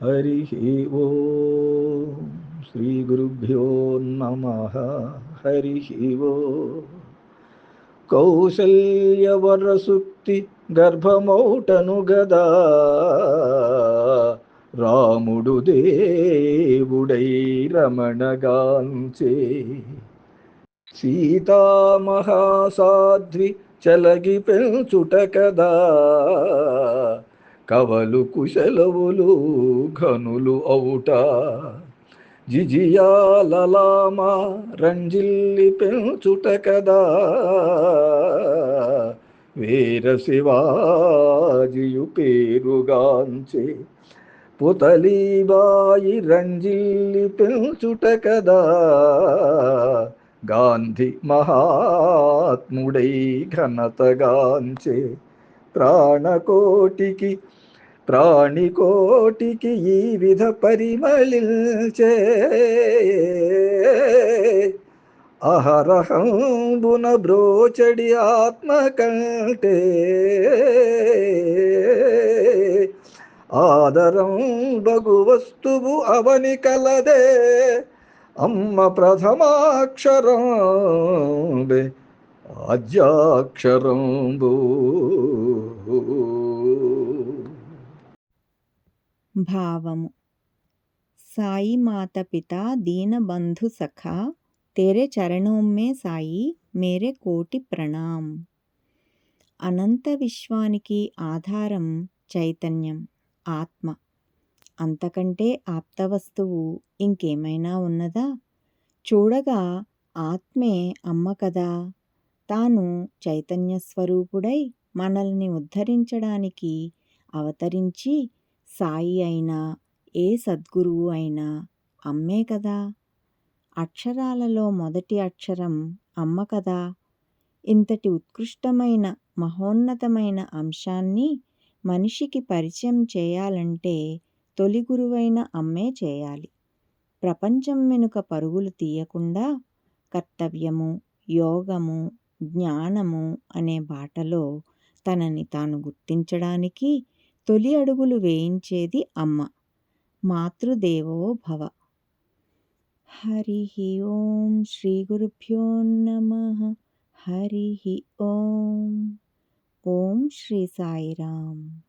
హరి ఓం. శ్రీ గురుభ్యో నమః. హరి ఓం. కౌసల్యవరసుక్తి గర్భమౌటను గదా రాముడు దేవుడై రమణగాంచే సీతామహాసాధ్వి చలగి పెంచుట కదా కవలు కుశలవులు ఘనులు అవుట జిజియాలలామా రంజిల్లి పెంచుట కదా వీర శివాజియు పేరుగాంచే పుతలీబాయి రంజిల్లి పెంచుట కదా గాంధీ మహాత్ముడై ఘనతగాంచే ప్రాణకోటికి ప్రాణికోటికి ఈ విధ పరిమళించే అహరహంబున బ్రోచడి ఆత్మ కంటే ఆదరం బగు వస్తువు అవని కలదే అమ్మ ప్రథమాక్షరం ఆద్యాక్షరంబు. భావము. సాయి మాత పితా దీన బంధు సఖా तेरे चरणों में సాయి మేరే కోటి ప్రణామ్. అనంత విశ్వానికి ఆధారం చైతన్యం, ఆత్మ. అంతకంటే ఆప్తవస్తువు ఇంకేమైనా ఉన్నదా? చూడగా ఆత్మే అమ్మ కదా. తాను చైతన్య స్వరూపుడై మనల్ని ఉద్ధరించడానికి అవతరించి సాయి అయినా ఏ సద్గురువు అయినా అమ్మే కదా. అక్షరాలలో మొదటి అక్షరం అమ్మ కదా. ఇంతటి ఉత్కృష్టమైన మహోన్నతమైన అంశాన్ని మనిషికి పరిచయం చేయాలంటే తొలి గురువైన అమ్మే చేయాలి. ప్రపంచం వెనుక పరుగులు తీయకుండా కర్తవ్యము, యోగము, జ్ఞానము అనే బాటలో తనని తాను గుర్తించడానికి తొలి అడుగులు వేయించేది అమ్మ. మాతృదేవో భవ. హరి ఓం. శ్రీ గురుభ్యో నమః. హరి ఓం. ఓం శ్రీ సాయిరామ్.